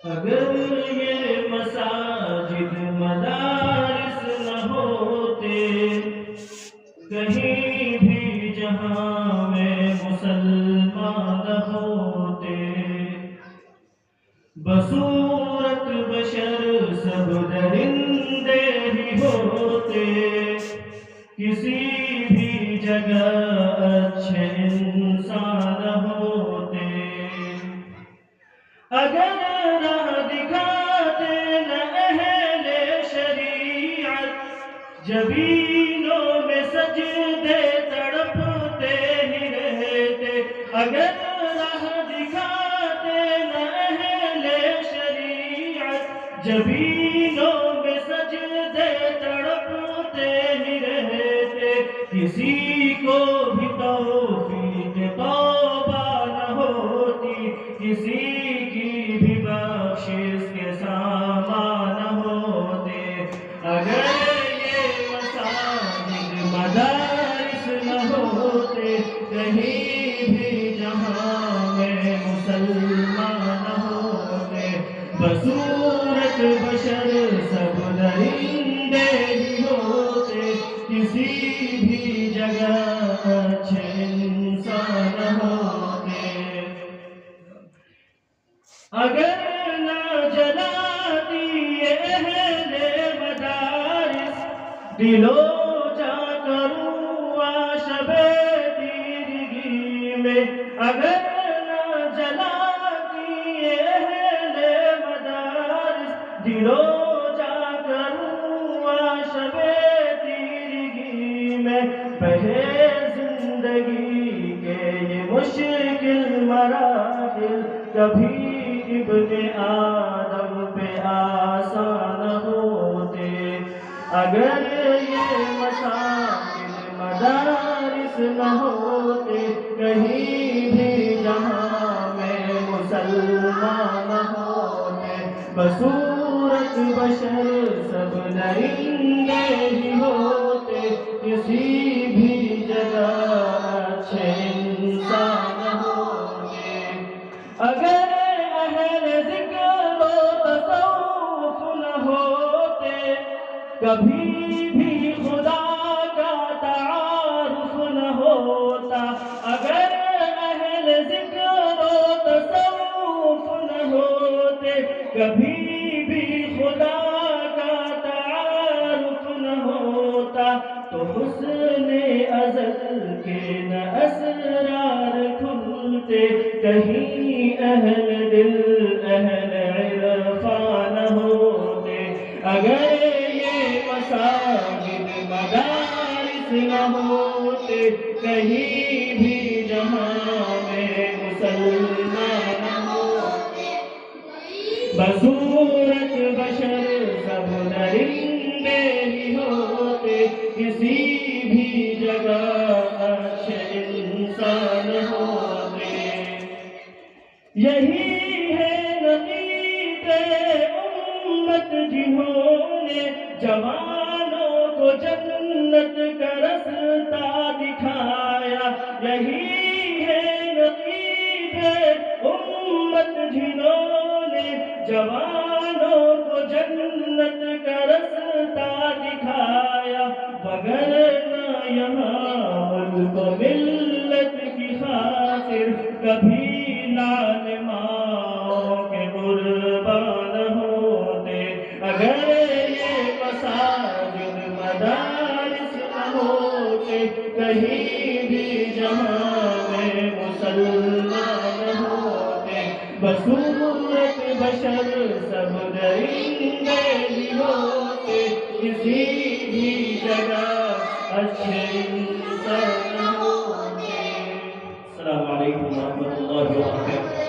اگر یہ مساجد مدارس نہ ہوتے، کہیں بھی جہاں میں مسلمان نہ ہوتے، بصورت بشر سب درندے ہی ہوتے، کسی بھی جگہ اچھے انسان نہ ہوتے۔ اگر راہ دکھاتے نہ اہل شریعت، جبینوں میں سجدے تڑپتے ہی رہتے۔ اگر راہ دکھاتے نہ اہل شریعت، جبینوں میں سجدے تڑپتے ہی رہتے۔ کسی کو بھی توفیق توبہ نہ ہوتی، کسی کی بھی بخشش کے سامان ہوتے۔ اگر یہ مساجد مدارس نہ ہوتے، کہیں بھی جہاں میں مسلمان نہ ہوتے، بصورت بشر سب درندے ہی ہوتے، کسی بھی جگہ اچھے انسان ہوتے۔ اگر نہ جلاتی یہ اہل مدارس، دلو جا کروں شب تیرگی میں۔ اگر نہ جلاتی یہ اہل مدارس، دلو جا کروں شب تیرگی میں۔ بہے زندگی کے یہ مشکل مراحل، کبھی ابن آدم پہ آسان ہوتے۔ اگر یہ مساجد مدارس نہ ہوتے، کہیں بھی جہاں میں مسلمان نہ ہوتے، بصورت بشر سب درندے ہی ہوتے، کسی بھی جگہ اچھے انسان ہوتے۔ اگر اہل ذکر و تصوف نہ ہوتے، کبھی بھی خدا کا تعارف نہ ہوتا۔ اگر اہل ذکر و تصوف نہ ہوتے، کبھی بھی خدا کا تعارف نہ ہوتا، تو حسن ازل کے نہ اسرار کھلتے، کہیں اہل دل اہل عرفان نہ ہوتے۔ اگر یہ مساجد مدارس نہ ہوتے، کہیں بھی جہاں میں مسلمان نہ ہوتے، بصورت بشر سب درندے ہی ہوتے، کسی بھی جگہ اچھے انسان ہوتے۔ یہی ہے نقیب امت جنہوں نے جوانوں کو جنت کا رستہ دکھایا۔ یہی ہے نقیب امت جنہوں نے جوانوں کو جنت کا رستہ دکھایا۔ وگرنہ یہاں ملک و ملت کی خاطر کبھی لال ماؤں کے قربان ہوتے۔ اگر یہ مساجد مدارس نہ ہوتے، کہیں بھی جہاں میں مسلمان ہوتے، بصورت بشر سب درندے ہی ہوتے، کسی بھی جگہ اچھے انسان ہوتے۔ السلام علیکم ورحمۃ اللہ وبرکاتہ۔